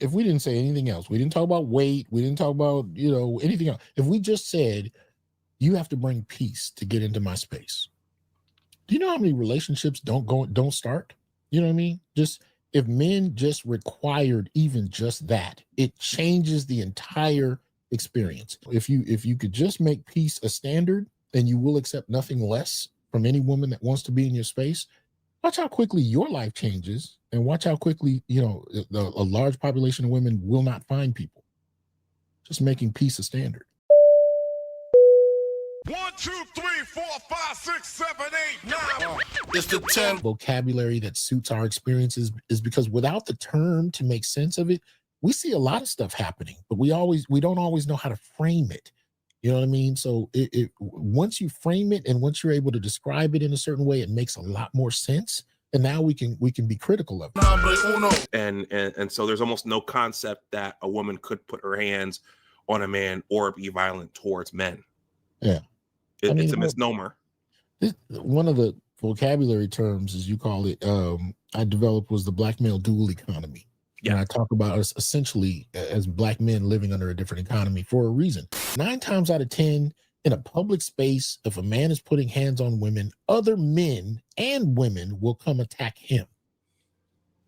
if we didn't say anything else, we didn't talk about weight, we didn't talk about, anything else. If we just said, you have to bring peace to get into my space. Do you know how many relationships don't start? You know what I mean? Just if men just required even just that, it changes the entire experience. If you could just make peace a standard, and you will accept nothing less from any woman that wants to be in your space, watch how quickly your life changes, and watch how quickly, a large population of women will not find people. Just making peace a standard. 1, 2, 3, 4, 5, 6, 7, 8, 9. It's the 10 vocabulary that suits our experiences, is because without the term to make sense of it, we see a lot of stuff happening, but we don't always know how to frame it. You know what I mean? So once you frame it and once you're able to describe it in a certain way, it makes a lot more sense. And now we can be critical of it. And so there's almost no concept that a woman could put her hands on a man or be violent towards men. Yeah. It's a misnomer. One of the vocabulary terms, as you call it, I developed was the black male dual economy. Yeah. And I talk about us essentially as black men living under a different economy for a reason. 9 times out of 10 in a public space, if a man is putting hands on women, other men and women will come attack him.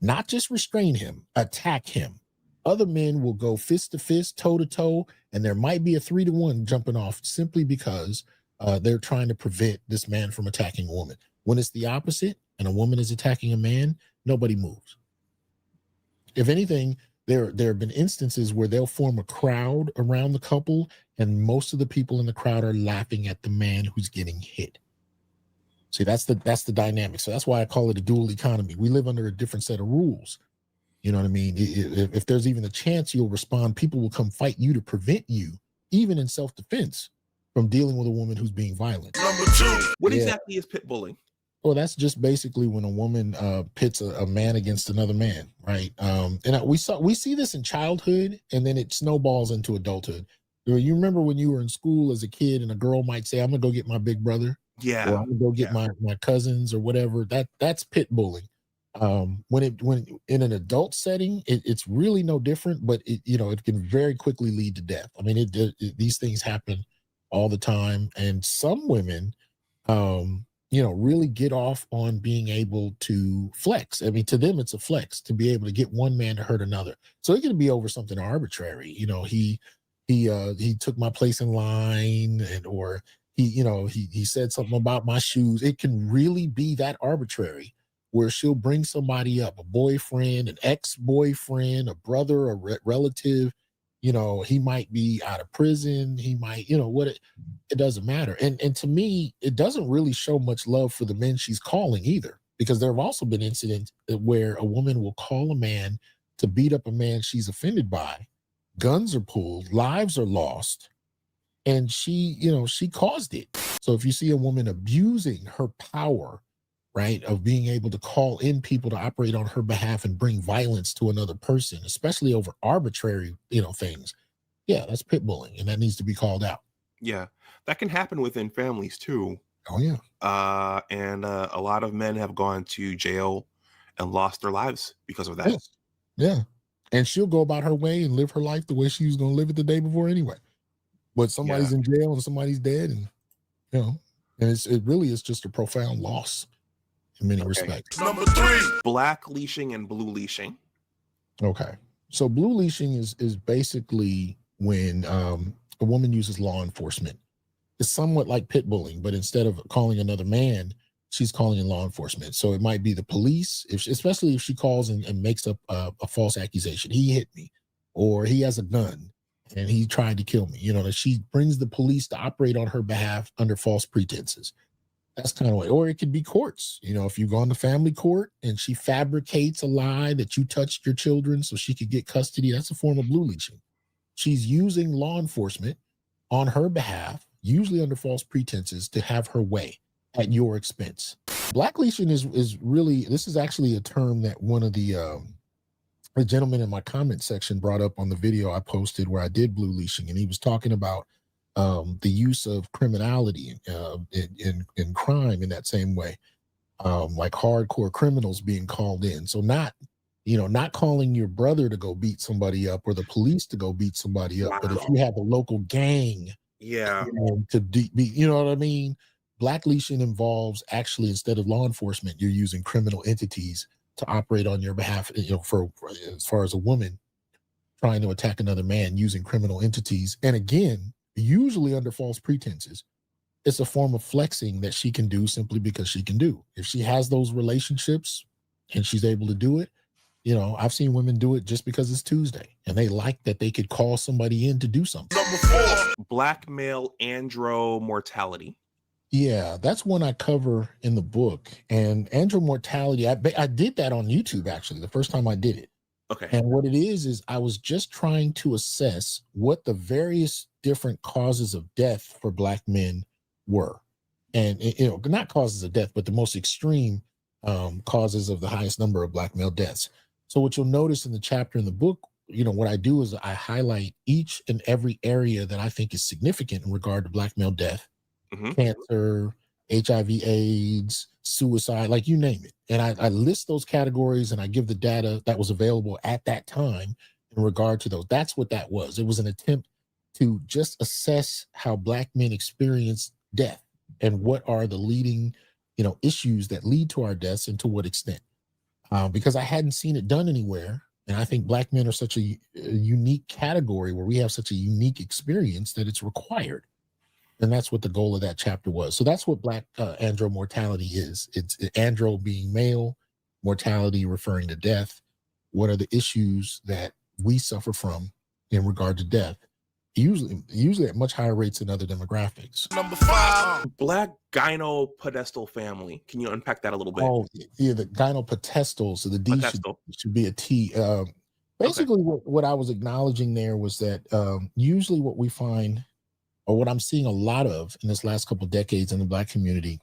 Not just restrain him, attack him. Other men will go fist to fist, toe to toe, and there might be a 3-to-1 jumping off simply because they're trying to prevent this man from attacking a woman. When it's the opposite and a woman is attacking a man, nobody moves. If anything, there have been instances where they'll form a crowd around the couple, and most of the people in the crowd are laughing at the man who's getting hit. See, that's the dynamic. So that's why I call it a dual economy. We live under a different set of rules. You know what I mean? If there's even a chance you'll respond, people will come fight you to prevent you, even in self-defense, from dealing with a woman who's being violent. Number 2. What exactly is pit bullying? Well, that's just basically when a woman pits a man against another man, right? And we see this in childhood, and then it snowballs into adulthood. You remember when you were in school as a kid, and a girl might say, "I'm gonna go get my big brother," yeah, or "I'm gonna go get my cousins," or whatever. That's pit bullying. When in an adult setting, it's really no different, but it can very quickly lead to death. I mean, these things happen all the time, and some women, really get off on being able to flex. I mean, to them, it's a flex to be able to get one man to hurt another. So it can be over something arbitrary. He took my place in line, or he said something about my shoes. It can really be that arbitrary, where she'll bring somebody up, a boyfriend, an ex-boyfriend, a brother, a relative. He might be out of prison. He might, it doesn't matter. And to me, it doesn't really show much love for the men she's calling either, because there have also been incidents where a woman will call a man to beat up a man she's offended by. Guns are pulled, lives are lost, and she caused it. So if you see a woman abusing her power, right, of being able to call in people to operate on her behalf and bring violence to another person, especially over arbitrary, things. Yeah, that's pit bullying, and that needs to be called out. Yeah, that can happen within families too. Oh yeah. And a lot of men have gone to jail and lost their lives because of that. Yes. Yeah. And she'll go about her way and live her life the way she was going to live it the day before anyway. But somebody's in jail and somebody's dead, and and it really is just a profound loss in many respects. Number 3. Black leashing and blue leashing. Okay. So blue leashing is basically when a woman uses law enforcement. It's somewhat like pit bullying, but instead of calling another man, she's calling in law enforcement. So it might be the police, especially if she calls and makes up a false accusation. He hit me, or he has a gun and he tried to kill me. That she brings the police to operate on her behalf under false pretenses. That's kind of way. Or it could be courts. If you go on to family court and she fabricates a lie that you touched your children so she could get custody, that's a form of blue leashing. She's using law enforcement on her behalf, usually under false pretenses, to have her way at your expense. Black leashing is really, this is actually a term that one of the gentleman in my comment section brought up on the video I posted where I did blue leashing, and he was talking about the use of criminality in crime in that same way, like hardcore criminals being called in. So not not calling your brother to go beat somebody up or the police to go beat somebody up, but if Wow. you have a local gang Yeah. to be, you know what I mean? Black leashing involves actually, instead of law enforcement, you're using criminal entities to operate on your behalf, for as far as a woman trying to attack another man using criminal entities. And again, usually under false pretenses. It's a form of flexing that she can do simply because she can do. If she has those relationships and she's able to do it, I've seen women do it just because it's Tuesday and they like that they could call somebody in to do something. Number 4. Black male andromortality. Yeah, that's one I cover in the book. And andromortality, I did that on YouTube, actually, the first time I did it. Okay. And what it is I was just trying to assess what the various different causes of death for Black men were. And, not causes of death, but the most extreme causes of the highest number of Black male deaths. So what you'll notice in the chapter in the book, what I do is I highlight each and every area that I think is significant in regard to Black male death, cancer, HIV/AIDS, suicide, like you name it. And I list those categories and I give the data that was available at that time in regard to those. That's what that was. It was an attempt to just assess how Black men experience death and what are the leading, issues that lead to our deaths and to what extent. Because I hadn't seen it done anywhere. And I think Black men are such a unique category where we have such a unique experience that it's required. And that's what the goal of that chapter was. So that's what Black andromortality is. It's andro being male, mortality referring to death. What are the issues that we suffer from in regard to death? Usually at much higher rates than other demographics. Number 5. Black gynopodestal family. Can you unpack that a little bit? Oh, yeah, the gynopodestal. So the D should be a T. Basically, what I was acknowledging there was that usually what we find, or what I'm seeing a lot of in this last couple of decades in the Black community,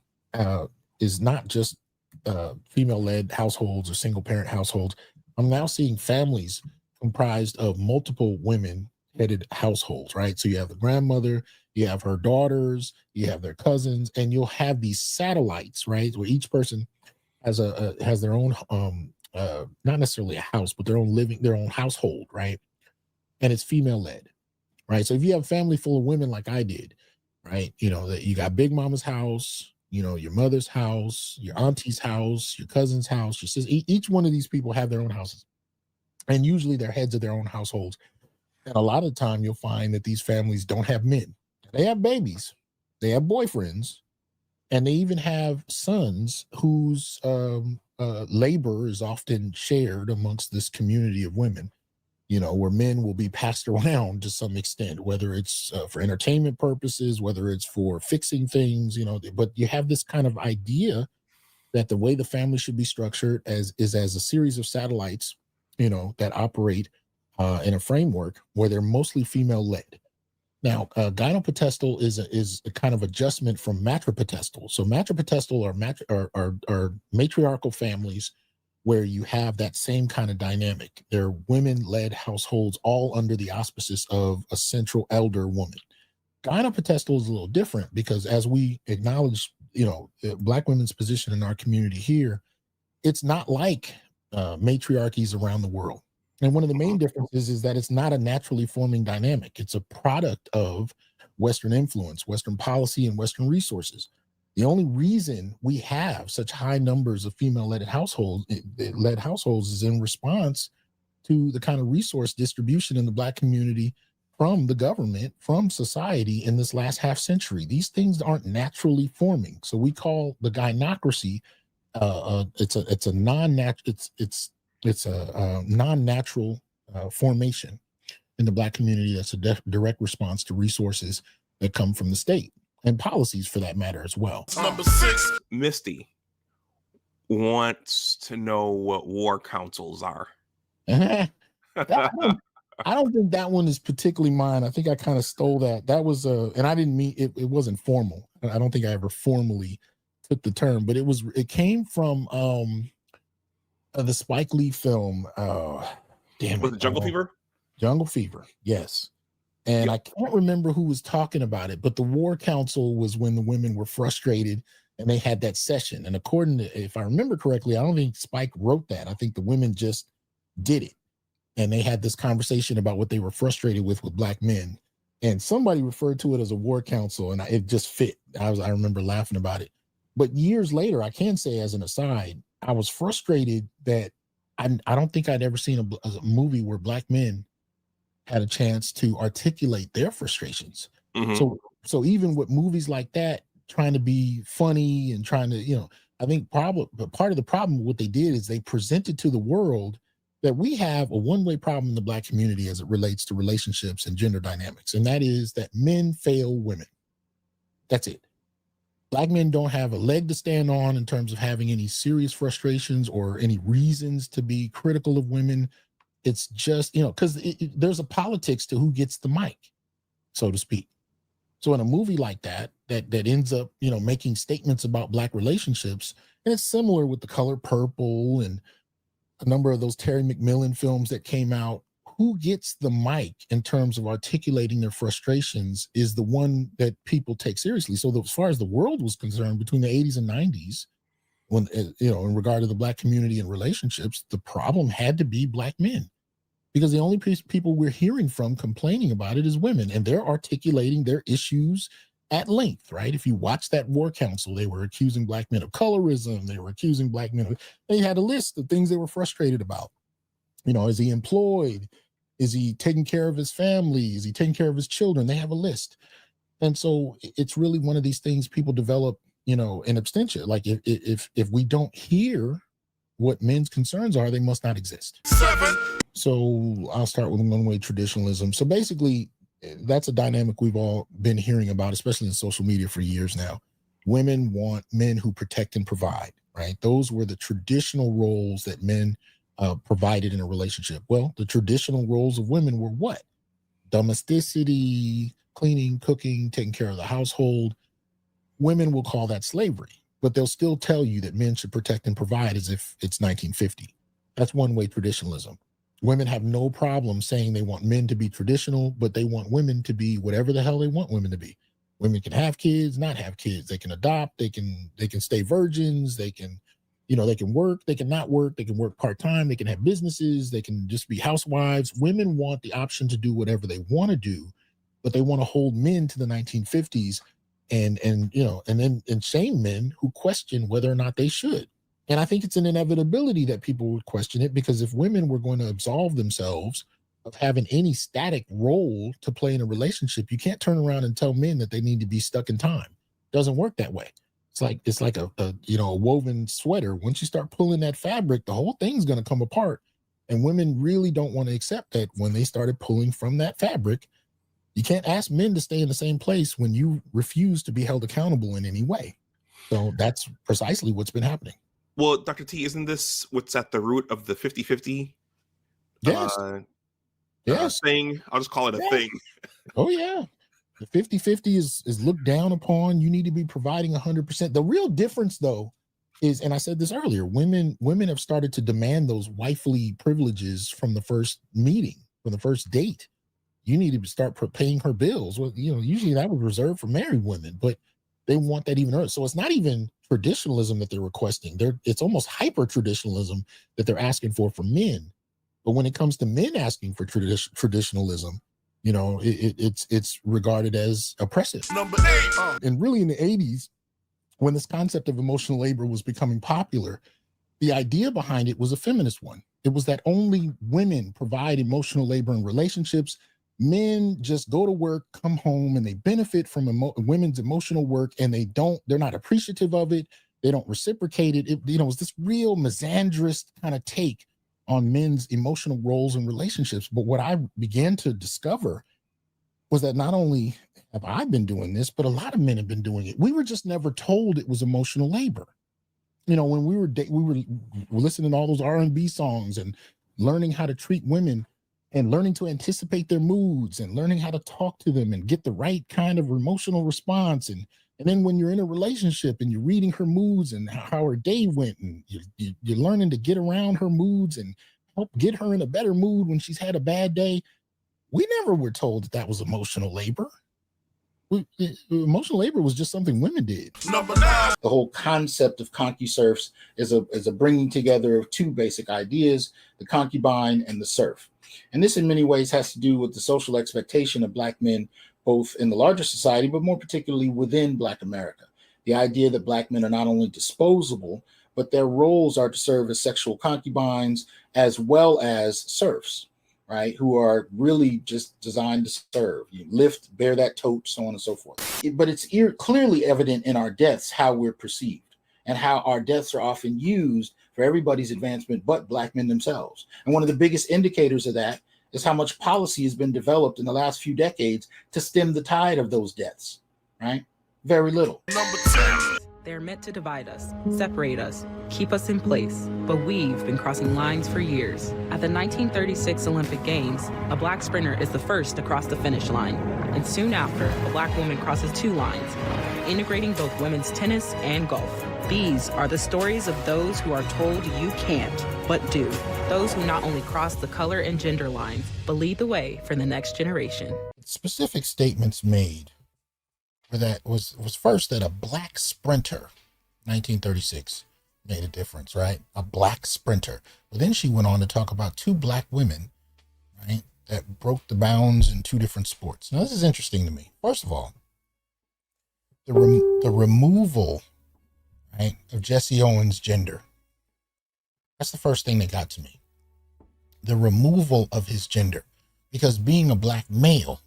is not just female-led households or single-parent households. I'm now seeing families comprised of multiple women-headed households, right? So you have the grandmother, you have her daughters, you have their cousins, and you'll have these satellites, right? Where each person has their own, not necessarily a house, but their own household, right? And it's female-led. Right. So if you have a family full of women like I did, right, that you got Big Mama's house, your mother's house, your auntie's house, your cousin's house, your sister, each one of these people have their own houses. And usually they're heads of their own households. And a lot of the time you'll find that these families don't have men. They have babies, they have boyfriends, and they even have sons whose labor is often shared amongst this community of women. Where men will be passed around to some extent, whether it's for entertainment purposes, whether it's for fixing things, but you have this kind of idea that the way the family should be structured is as a series of satellites, that operate in a framework where they're mostly female-led. Now, gynopodestal is a kind of adjustment from matropodestal. So matropodestal are matriarchal families where you have that same kind of dynamic. They're women-led households, all under the auspices of a central elder woman. Gynopodestal is a little different because, as we acknowledge, Black women's position in our community here, it's not like matriarchies around the world. And one of the main differences is that it's not a naturally forming dynamic. It's a product of Western influence, Western policy, and Western resources. The only reason we have such high numbers of female-led households is in response to the kind of resource distribution in the Black community from the government, from society in this last half century. These things aren't naturally forming. So we call the gynocracy, it's a non-natural formation in the Black community. That's a direct response to resources that come from the state. And policies for that matter as well. Number 6. Misty wants to know what war councils are. I don't think that one is particularly mine. I think I kind of stole that. That was and I didn't mean it. It wasn't formal. I don't think I ever formally took the term, but it came from the Spike Lee film. Was it Jungle Fever? Jungle Fever, yes. And I can't remember who was talking about it, but the War Council was when the women were frustrated and they had that session. And according to, if I remember correctly, I don't think Spike wrote that. I think the women just did it. And they had this conversation about what they were frustrated with Black men. And somebody referred to it as a war council, and it just fit. I remember laughing about it. But years later, I can say as an aside, I was frustrated that I don't think I'd ever seen a movie where Black men had a chance to articulate their frustrations. Mm-hmm. So even with movies like that, trying to be funny and trying to, I think part of the problem, what they did is they presented to the world that we have a one-way problem in the Black community as it relates to relationships and gender dynamics. And that is that men fail women. That's it. Black men don't have a leg to stand on in terms of having any serious frustrations or any reasons to be critical of women. It's just, because there's a politics to who gets the mic, so to speak. So in a movie like that ends up, making statements about Black relationships, and it's similar with The Color Purple and a number of those Terry McMillan films that came out, who gets the mic in terms of articulating their frustrations is the one that people take seriously. So as far as the world was concerned, between the 80s and 90s, when, in regard to the Black community and relationships, the problem had to be Black men, because the only people we're hearing from complaining about it is women, and they're articulating their issues at length, right? If you watch that war council, they were accusing Black men of colorism. They were accusing Black men they had a list of things they were frustrated about. Is he employed? Is he taking care of his family? Is he taking care of his children? They have a list. And so it's really one of these things people develop, in absentia. Like if we don't hear what men's concerns are, they must not exist. 7. So I'll start with one-way traditionalism. So basically, that's a dynamic we've all been hearing about, especially in social media for years now. Women want men who protect and provide, right? Those were the traditional roles that men provided in a relationship. Well, the traditional roles of women were what? Domesticity, cleaning, cooking, taking care of the household. Women will call that slavery, but they'll still tell you that men should protect and provide as if it's 1950. That's one-way traditionalism. Women have no problem saying they want men to be traditional, but they want women to be whatever the hell they want women to be. Women can have kids, not have kids. They can adopt. They can stay virgins. They can, they can work. They can not work. They can work part-time. They can have businesses. They can just be housewives. Women want the option to do whatever they want to do, but they want to hold men to the 1950s and shame men who question whether or not they should. And I think it's an inevitability that people would question it, because if women were going to absolve themselves of having any static role to play in a relationship, you can't turn around and tell men that they need to be stuck in time. It doesn't work that way. It's like a woven sweater. Once you start pulling that fabric, the whole thing's going to come apart. And women really don't want to accept that when they started pulling from that fabric. You can't ask men to stay in the same place when you refuse to be held accountable in any way. So that's precisely what's been happening. Well, Dr. T, isn't this what's at the root of the 50-50 yes. thing? I'll just call it a thing. Oh, yeah. The 50-50 is looked down upon. You need to be providing 100%. The real difference, though, is, and I said this earlier, women have started to demand those wifely privileges from the first meeting, from the first date. You need to start paying her bills. Well, usually that was reserved for married women, but they want that even earlier. So it's not even traditionalism that they're requesting. It's almost hyper traditionalism that they're asking for men. But when it comes to men asking for traditionalism, it's regarded as oppressive. Number 8. And really in the 80s, when this concept of emotional labor was becoming popular, the idea behind it was a feminist one. It was that only women provide emotional labor in relationships. Men just go to work, come home, and they benefit from women's emotional work, and they're not appreciative of it. They don't reciprocate it. It was this real misandrist kind of take on men's emotional roles in relationships. But what I began to discover was that not only have I been doing this, but a lot of men have been doing it. We were just never told it was emotional labor. When we were listening to all those R&B songs and learning how to treat women and learning to anticipate their moods and learning how to talk to them and get the right kind of emotional response. And then when you're in a relationship and you're reading her moods and how her day went, and you're learning to get around her moods and help get her in a better mood when she's had a bad day. We never were told that was emotional labor. Emotional labor was just something women did. Number 9. The whole concept of Concu-serfs is a bringing together of two basic ideas, the concubine and the serf. And this in many ways has to do with the social expectation of Black men, both in the larger society, but more particularly within Black America. The idea that Black men are not only disposable, but their roles are to serve as sexual concubines as well as serfs, right? Who are really just designed to serve. You lift, bear that tote, so on and so forth. But it's clearly evident in our deaths how we're perceived and how our deaths are often used for everybody's advancement but Black men themselves. And one of the biggest indicators of that is how much policy has been developed in the last few decades to stem the tide of those deaths, right? Very little. Number 10. They're meant to divide us, separate us, keep us in place, but we've been crossing lines for years. At the 1936 Olympic Games, a Black sprinter is the first to cross the finish line, and soon after, a Black woman crosses 2 lines, integrating both women's tennis and golf. These are the stories of those who are told you can't, but do. Those who not only cross the color and gender lines, but lead the way for the next generation. Specific statements made where that was first that a Black sprinter, 1936, made a difference, right? A Black sprinter. But then she went on to talk about 2 Black women, right, that broke the bounds in 2 different sports. Now, this is interesting to me. First of all, the removal, right, of Jesse Owens' gender. That's the first thing that got to me. The removal of his gender, because being a Black male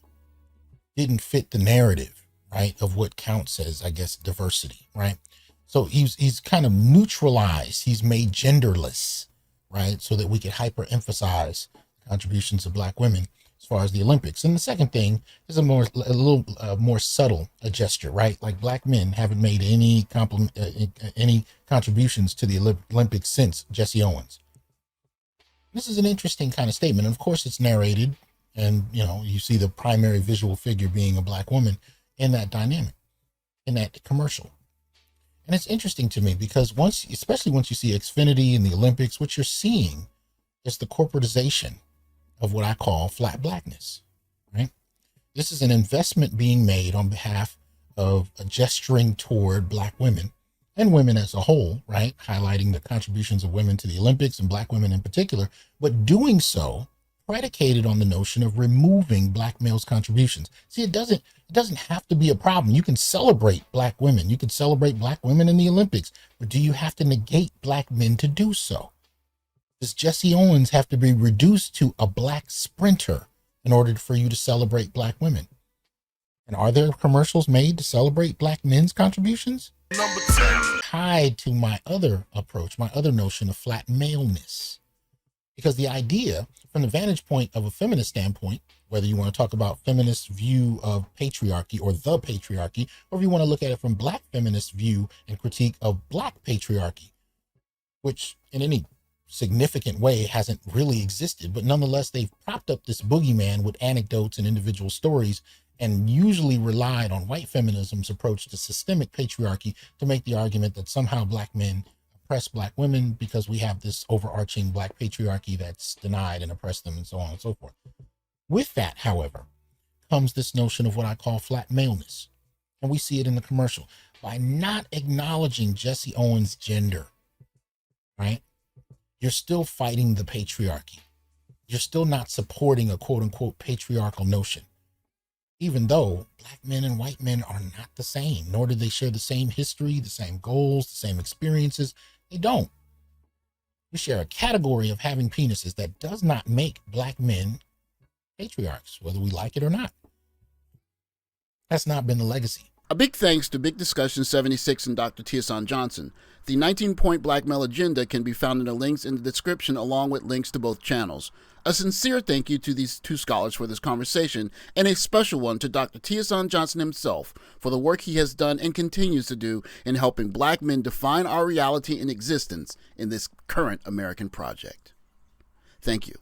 didn't fit the narrative, right, of what counts as, I guess, diversity, right? So he's kind of neutralized. He's made genderless, right, so that we could hyper-emphasize contributions of Black women as far as the Olympics. And the second thing is a little more subtle gesture, right? Like Black men haven't made any contributions to the Olympics since Jesse Owens. This is an interesting kind of statement. Of course, it's narrated, and you see the primary visual figure being a Black woman in that dynamic, in that commercial. And it's interesting to me because especially once you see Xfinity in the Olympics, what you're seeing is the corporatization of what I call flat Blackness, right? This is an investment being made on behalf of gesturing toward Black women and women as a whole, right? Highlighting the contributions of women to the Olympics and Black women in particular, but doing so predicated on the notion of removing Black males' contributions. See, it doesn't have to be a problem. You can celebrate Black women. You can celebrate Black women in the Olympics, but do you have to negate Black men to do so? Does Jesse Owens have to be reduced to a Black sprinter in order for you to celebrate Black women? And are there commercials made to celebrate Black men's contributions? Number 10. Tied to my other approach, my other notion of flat maleness. Because the idea, from the vantage point of a feminist standpoint, whether you want to talk about feminist view of patriarchy or the patriarchy, or if you want to look at it from Black feminist view and critique of Black patriarchy, which in any significant way hasn't really existed, but nonetheless, they've propped up this boogeyman with anecdotes and individual stories and usually relied on white feminism's approach to systemic patriarchy to make the argument that somehow Black men oppress Black women because we have this overarching Black patriarchy that's denied and oppressed them and so on and so forth. With that, however, comes this notion of what I call flat maleness. And we see it in the commercial. By not acknowledging Jesse Owens' gender, right, you're still fighting the patriarchy. You're still not supporting a quote unquote patriarchal notion. Even though Black men and white men are not the same, nor do they share the same history, the same goals, the same experiences. They don't. We share a category of having penises that does not make Black men patriarchs, whether we like it or not. That's not been the legacy. A big thanks to Big Discussion 76 and Dr. Hasan Johnson. The 19-point Black Male Agenda can be found in the links in the description along with links to both channels. A sincere thank you to these 2 scholars for this conversation, and a special one to Dr. Hasan Johnson himself for the work he has done and continues to do in helping Black men define our reality and existence in this current American project. Thank you.